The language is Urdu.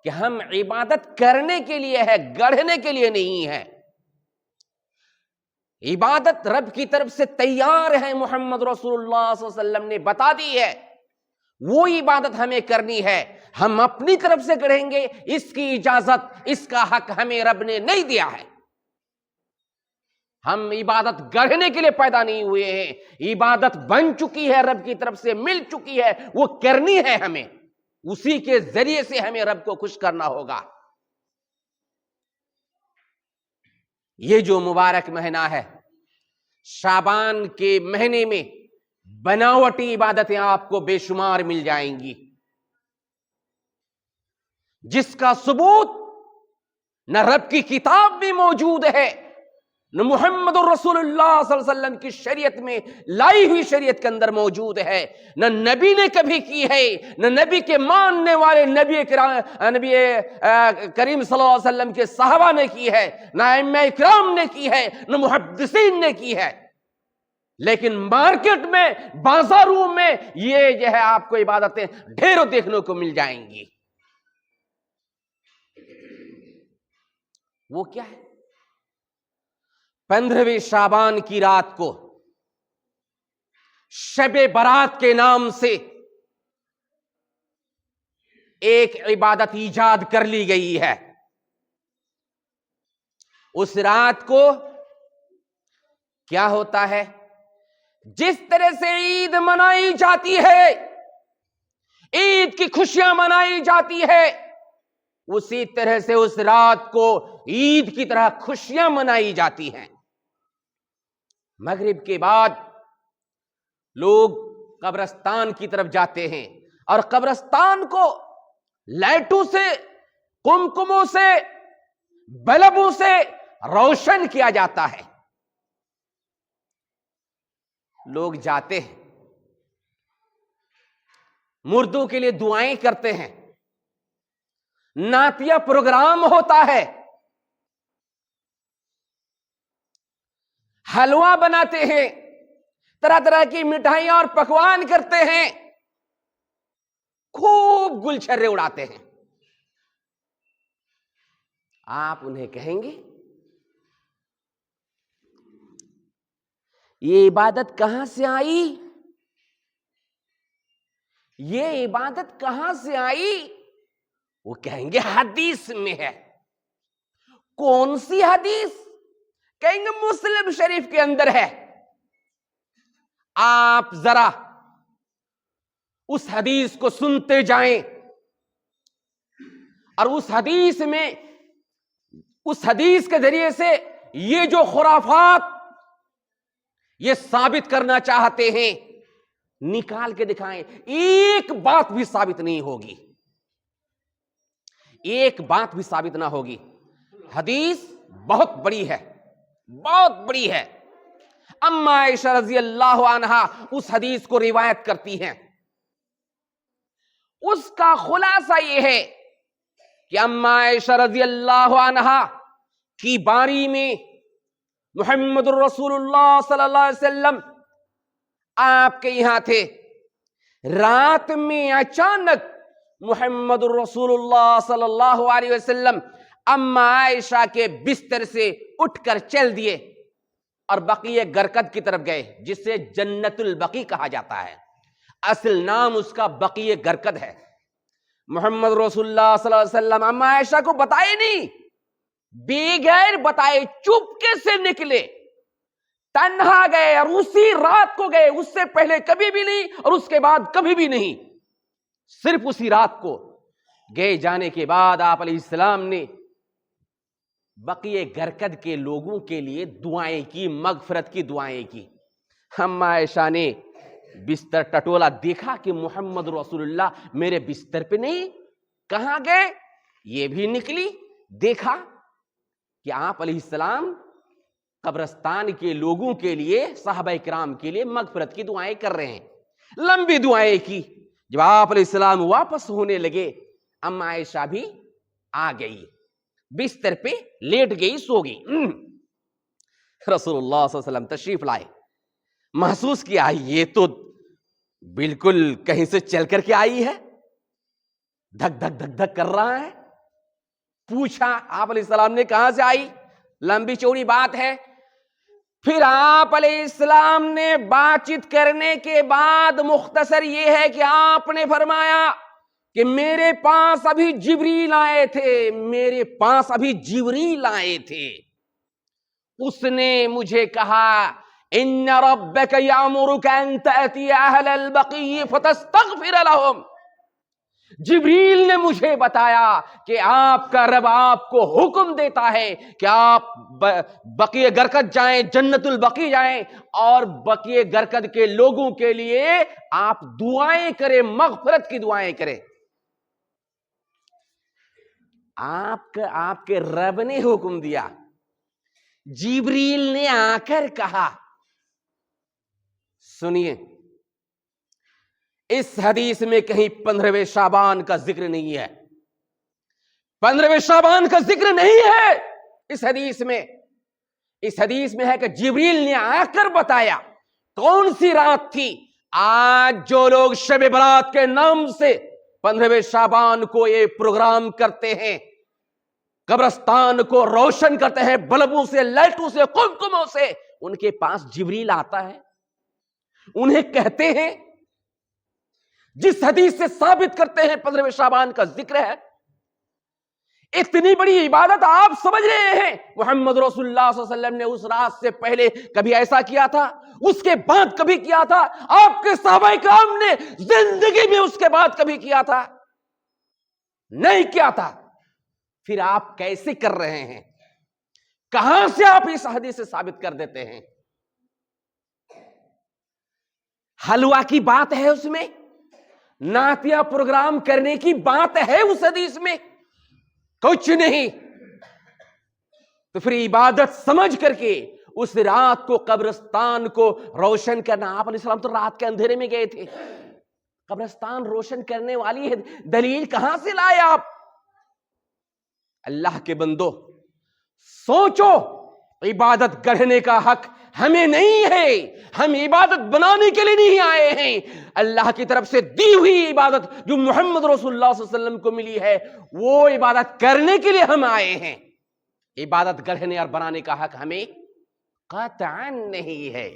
کہ ہم عبادت کرنے کے لیے ہے، گڑھنے کے لیے نہیں ہے۔ عبادت رب کی طرف سے تیار ہے، محمد رسول اللہ صلی اللہ علیہ وسلم نے بتا دی ہے، وہ عبادت ہمیں کرنی ہے۔ ہم اپنی طرف سے گڑھیں گے، اس کی اجازت، اس کا حق ہمیں رب نے نہیں دیا ہے۔ ہم عبادت گڑھنے کے لیے پیدا نہیں ہوئے ہیں، عبادت بن چکی ہے، رب کی طرف سے مل چکی ہے، وہ کرنی ہے ہمیں، اسی کے ذریعے سے ہمیں رب کو خوش کرنا ہوگا۔ یہ جو مبارک مہینہ ہے، شعبان کے مہینے میں بناوٹی عبادتیں آپ کو بے شمار مل جائیں گی، جس کا ثبوت نہ رب کی کتاب میں موجود ہے، نہ محمد الرسول اللہ صلی اللہ علیہ وسلم کی شریعت میں لائی ہوئی شریعت کے اندر موجود ہے، نہ نبی نے کبھی کی ہے، نہ نبی کے ماننے والے نبی کریم صلی اللہ علیہ وسلم کے صحابہ نے کی ہے، نہ ائمہ اکرام نے کی ہے، نہ محدثین نے کی ہے۔ لیکن مارکیٹ میں، بازاروں میں یہ جو ہے آپ کو عبادتیں ڈھیروں دیکھنے کو مل جائیں گی۔ وہ کیا ہے؟ 15ویں شعبان کی رات کو شب برات کے نام سے ایک عبادت ایجاد کر لی گئی ہے۔ اس رات کو کیا ہوتا ہے؟ جس طرح سے عید منائی جاتی ہے، عید کی خوشیاں منائی جاتی ہے، اسی طرح سے اس رات کو عید کی طرح خوشیاں منائی جاتی ہیں۔ مغرب کے بعد لوگ قبرستان کی طرف جاتے ہیں، اور قبرستان کو لائٹوں سے، قمقموں سے، بلبوں سے روشن کیا جاتا ہے۔ لوگ جاتے ہیں، مردوں کے لیے دعائیں کرتے ہیں، نعتیہ پروگرام ہوتا ہے، حلوہ بناتے ہیں، طرح طرح کی مٹھائیاں اور پکوان کرتے ہیں، خوب گلچھرے اڑاتے ہیں۔ آپ انہیں کہیں گے یہ عبادت کہاں سے آئی؟ یہ عبادت کہاں سے آئی؟ وہ کہیں گے حدیث میں ہے۔ کون سی حدیث؟ کہیں گے مسلم شریف کے اندر ہے۔ آپ ذرا اس حدیث کو سنتے جائیں، اور اس حدیث میں، اس حدیث کے ذریعے سے یہ جو خرافات یہ ثابت کرنا چاہتے ہیں، نکال کے دکھائیں، ایک بات بھی ثابت نہیں ہوگی، ایک بات بھی ثابت نہ ہوگی۔ حدیث بہت بڑی ہے، بہت بڑی ہے۔ اما عائشہ رضی اللہ عنہا اس حدیث کو روایت کرتی ہیں۔ اس کا خلاصہ یہ ہے کہ اما عائشہ رضی اللہ عنہا کی باری میں محمد الرسول اللہ صلی اللہ علیہ وسلم آپ کے یہاں تھے۔ رات میں اچانک محمد الرسول اللہ صلی اللہ علیہ وسلم اما عائشہ کے بستر سے اٹھ کر چل دیے اور بقیع غرقد کی طرف گئے، جسے جنت البقیع کہا جاتا ہے۔ اصل نام اس کا بقیع غرقد ہے۔ محمد رسول اللہ صلی اللہ علیہ وسلم اما عائشہ کو بتائے نہیں، بغیر بتائے چپکے سے نکلے، تنہا گئے، اور اسی رات کو گئے، اس سے پہلے کبھی بھی نہیں اور اس کے بعد کبھی بھی نہیں، صرف اسی رات کو گئے۔ جانے کے بعد آپ علیہ السلام نے بقیع غرقد کے لوگوں کے لیے دعائیں کی، مغفرت کی دعائیں کی۔ اما عائشہ نے بستر ٹٹولا، دیکھا کہ محمد رسول اللہ میرے بستر پہ نہیں، کہاں گئے؟ یہ بھی نکلی، دیکھا کہ آپ علیہ السلام قبرستان کے لوگوں کے لیے، صحابہ کرام کے لیے مغفرت کی دعائیں کر رہے ہیں، لمبی دعائیں کی۔ جب آپ علیہ السلام واپس ہونے لگے، اما عائشہ بھی آ گئی، بستر پہ لیٹ گئی، سو گئی۔ رسول اللہ صلی اللہ علیہ وسلم تشریف لائے، محسوس کیا یہ تو بالکل کہیں سے چل کر کے آئی ہے، دھک دھک دھک دھک کر رہا ہے، پوچھا آپ علیہ السلام نے کہاں سے آئی؟ لمبی چوڑی بات ہے. پھر آپ علیہ السلام نے بات چیت کرنے کے بعد مختصر یہ ہے کہ آپ نے فرمایا کہ میرے پاس ابھی جبریل آئے تھے، میرے پاس ابھی جبریل آئے تھے. اس نے مجھے کہا ان ربک یامرک ان تأتی اہل البقیع فتستغفر لهم. جبریل نے مجھے بتایا کہ آپ کا رب آپ کو حکم دیتا ہے کہ آپ بقیع غرقد جائیں، جنت البقیع جائیں، اور بقیع غرقد کے لوگوں کے لیے آپ دعائیں کریں، مغفرت کی دعائیں کریں. آپ کے رب نے حکم دیا. جبریل نے آ کر کہا. سنیے، اس حدیث میں کہیں 15ویں شعبان کا ذکر نہیں ہے. 15ویں شعبان کا ذکر نہیں ہے اس حدیث میں. اس حدیث میں ہے کہ جبریل نے آ کر بتایا. کون سی رات تھی؟ آج جو لوگ شب برات کے نام سے 15ویں شعبان کو یہ پروگرام کرتے ہیں، قبرستان کو روشن کرتے ہیں بلبوں سے، لائٹوں سے، قمقموں سے، ان کے پاس جبریل آتا ہے. انہیں کہتے ہیں، جس حدیث سے ثابت کرتے ہیں 15ویں شعبان کا ذکر ہے. اتنی بڑی عبادت آپ سمجھ رہے ہیں محمد رسول اللہ صلی اللہ علیہ وسلم نے اس رات سے پہلے کبھی ایسا کیا تھا؟ اس کے بعد کبھی کیا تھا؟ آپ کے صحابہ کرام نے زندگی میں اس کے بعد کبھی کیا تھا؟ نہیں کیا تھا. پھر آپ کیسے کر رہے ہیں؟ کہاں سے آپ اس حدیث سے ثابت کر دیتے ہیں؟ حلوہ کی بات ہے اس میں، نعتیہ پروگرام کرنے کی بات ہے اس حدیث میں، کچھ نہیں. تو پھر عبادت سمجھ کر کے اس رات کو، قبرستان کو روشن کرنا. آپ علیہ السلام تو رات کے اندھیرے میں گئے تھے، قبرستان روشن کرنے والی ہے دلیل کہاں سے لائے آپ؟ اللہ کے بندو سوچو، عبادت گڑھنے کا حق ہمیں نہیں ہے. ہم عبادت بنانے کے لیے نہیں آئے ہیں. اللہ کی طرف سے دی ہوئی عبادت جو محمد رسول اللہ صلی اللہ علیہ وسلم کو ملی ہے، وہ عبادت کرنے کے لیے ہم آئے ہیں. عبادت گڑھنے اور بنانے کا حق ہمیں قطعاً نہیں ہے.